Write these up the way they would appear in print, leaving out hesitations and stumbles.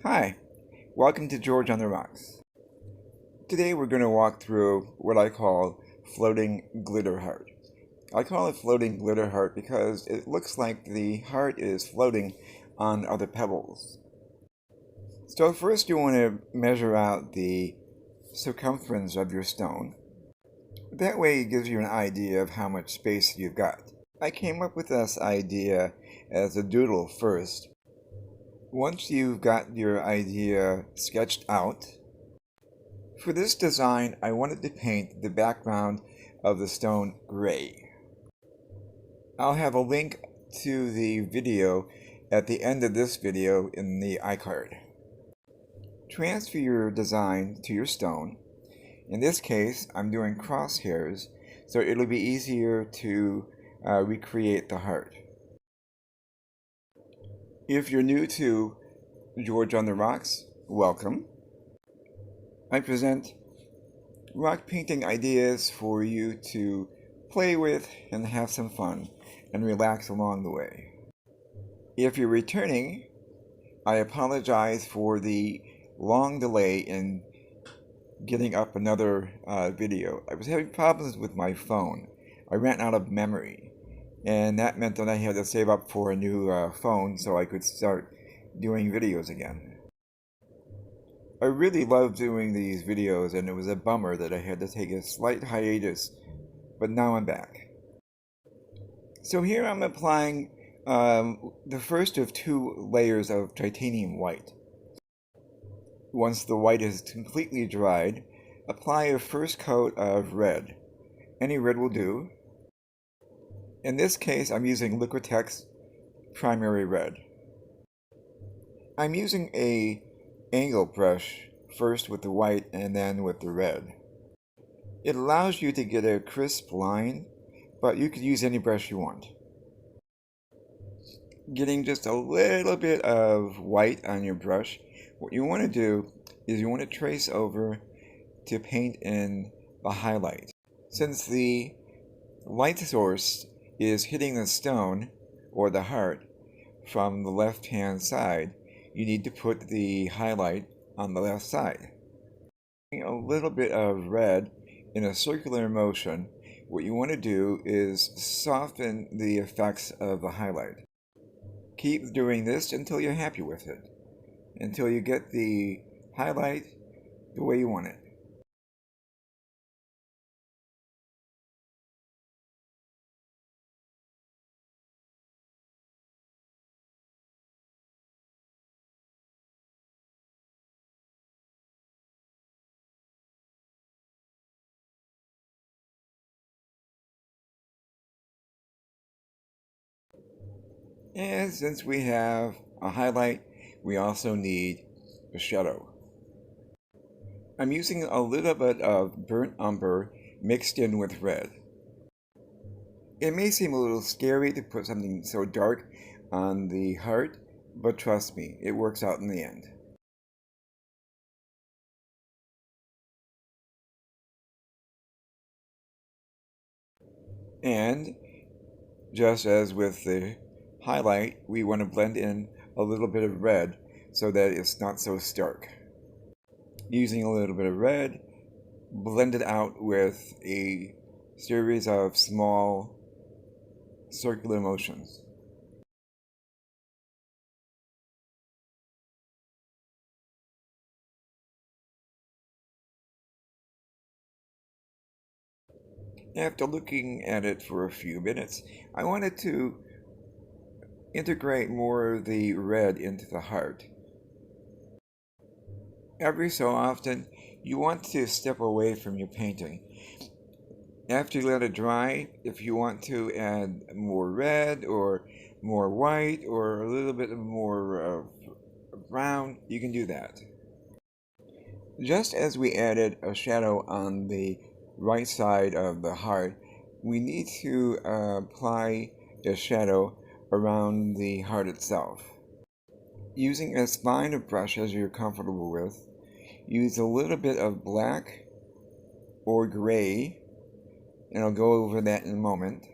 Hi, welcome to George on the Rocks. Today we're going to walk through what I call floating glitter heart. I call it floating glitter heart because it looks like the heart is floating on other pebbles. So first you want to measure out the circumference of your stone. That way it gives you an idea of how much space you've got. I came up with this idea as a doodle first. Once you've got your idea sketched out, for this design I wanted to paint the background of the stone gray. I'll have a link to the video at the end of this video in the iCard. Transfer your design to your stone. In this case, I'm doing crosshairs, so it'll be easier to recreate the heart. If you're new to George on the Rocks, welcome. I present rock painting ideas for you to play with and have some fun and relax along the way. If you're returning, I apologize for the long delay in getting up another video. I was having problems with my phone. I ran out of memory, and that meant that I had to save up for a new phone so I could start doing videos again. I really love doing these videos, and it was a bummer that I had to take a slight hiatus, but now I'm back. So here I'm applying the first of two layers of titanium white. Once the white is completely dried, apply a first coat of red. Any red will do. In this case, I'm using Liquitex Primary Red. I'm using a angle brush first with the white and then with the red. It allows you to get a crisp line, but you could use any brush you want. Getting just a little bit of white on your brush, what you want to do is you want to trace over to paint in the highlight. Since the light source is hitting the stone or the heart from the left hand side, you need to put the highlight on the left side. A little bit of red in a circular motion, what you want to do is soften the effects of the highlight. Keep doing this until you're happy with it, until you get the highlight the way you want it. And since we have a highlight, we also need a shadow. I'm using a little bit of burnt umber mixed in with red. It may seem a little scary to put something so dark on the heart, but trust me, it works out in the end. And just as with the highlight, we want to blend in a little bit of red so that it's not so stark. Using a little bit of red, blend it out with a series of small circular motions. After looking at it for a few minutes, I wanted to integrate more of the red into the heart. Every so often, you want to step away from your painting. After you let it dry, if you want to add more red or more white or a little bit more brown, you can do that. Just as we added a shadow on the right side of the heart, we need to apply a shadow around the heart itself. Using as fine a brush as you're comfortable with, use a little bit of black or gray, and I'll go over that in a moment.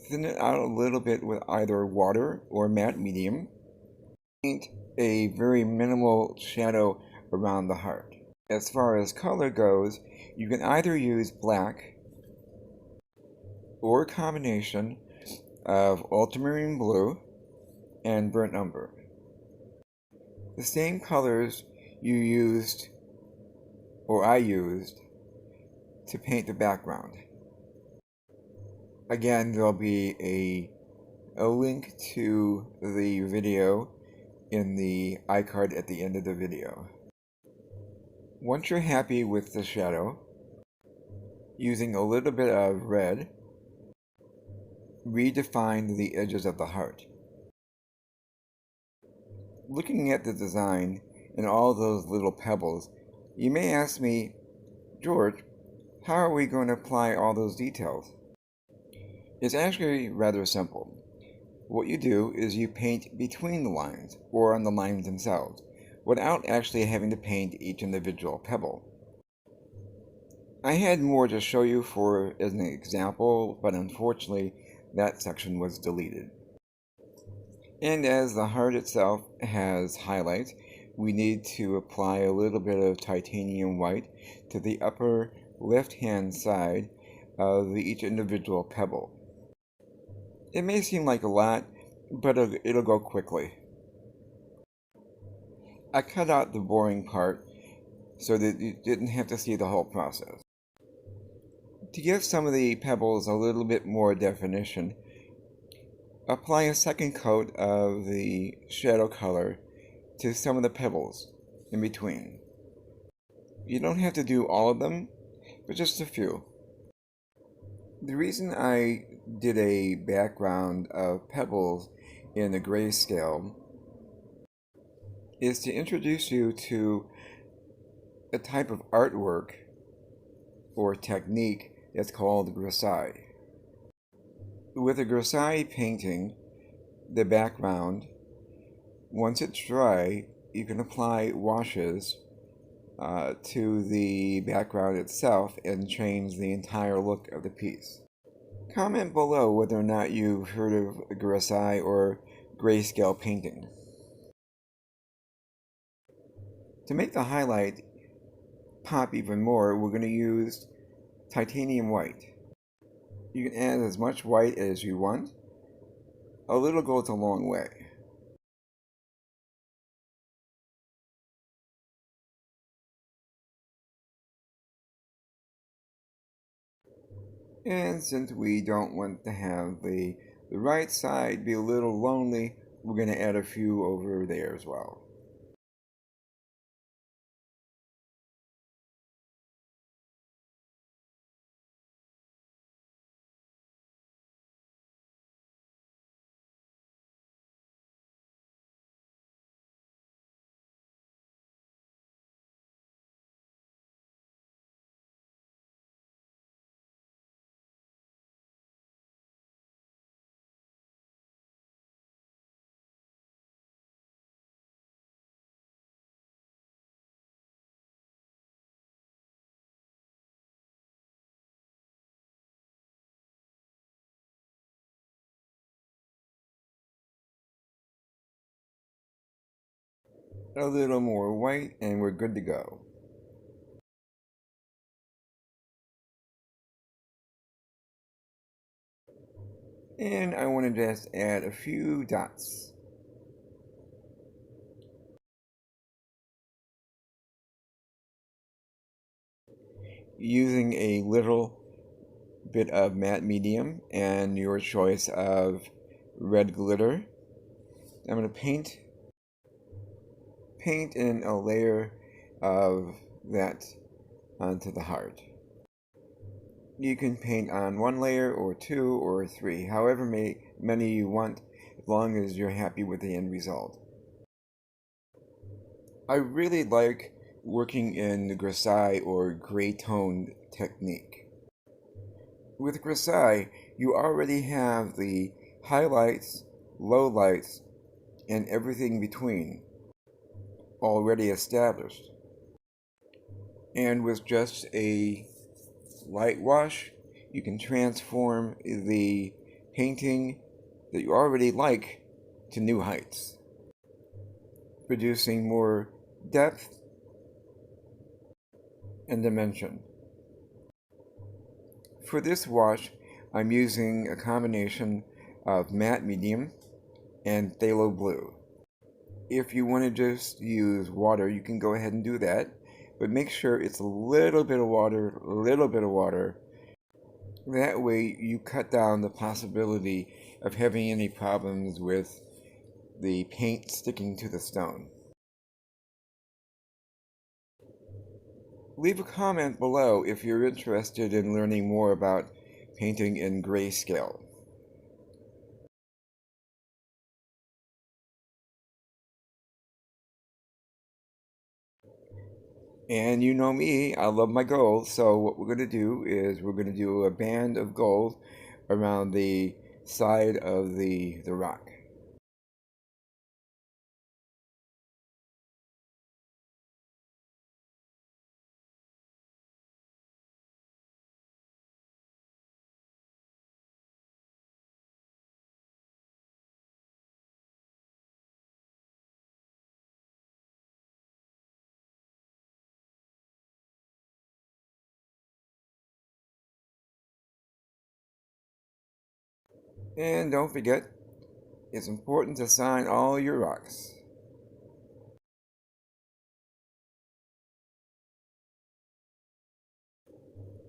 Thin it out a little bit with either water or matte medium. Paint a very minimal shadow around the heart. As far as color goes, you can either use black or a combination of ultramarine blue and burnt umber. The same colors you used, or I used, to paint the background. Again, there'll be a link to the video in the iCard at the end of the video. Once you're happy with the shadow, using a little bit of red, redefine the edges of the heart. Looking at the design and all those little pebbles, you may ask me, George, how are we going to apply all those details? It's actually rather simple. What you do is you paint between the lines, or on the lines themselves, without actually having to paint each individual pebble. I had more to show you as an example, but unfortunately that section was deleted. And as the heart itself has highlights, we need to apply a little bit of titanium white to the upper left-hand side of each individual pebble. It may seem like a lot, but it'll go quickly. I cut out the boring part so that you didn't have to see the whole process. To give some of the pebbles a little bit more definition, apply a second coat of the shadow color to some of the pebbles in between. You don't have to do all of them, but just a few. The reason I did a background of pebbles in the grayscale is to introduce you to a type of artwork or technique that's called Grisaille. With a Grisaille painting, the background, once it's dry, you can apply washes to the background itself and change the entire look of the piece. Comment below whether or not you've heard of Grisaille or grayscale painting. To make the highlight pop even more, we're going to use titanium white. You can add as much white as you want. A little goes a long way. And since we don't want to have the right side be a little lonely, we're going to add a few over there as well. A little more white and we're good to go. And I want to just add a few dots. Using a little bit of matte medium and your choice of red glitter, I'm going to paint in a layer of that onto the heart. You can paint on one layer or two or three, however many you want, as long as you're happy with the end result. I really like working in the Grisaille or gray tone technique. With Grisaille, you already have the highlights, lowlights, and everything between already established. And with just a light wash, you can transform the painting that you already like to new heights. producing more depth and dimension. For this wash, I'm using a combination of matte medium and phthalo blue. If you want to just use water, you can go ahead and do that, but make sure it's a little bit of water, a little bit of water. That way you cut down the possibility of having any problems with the paint sticking to the stone. Leave a comment below if you're interested in learning more about painting in grayscale. And you know me, I love my gold, so what we're going to do is we're going to do a band of gold around the side of the rock. And don't forget, it's important to sign all your rocks.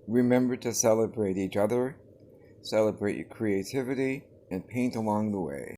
Remember to celebrate each other, celebrate your creativity, and paint along the way.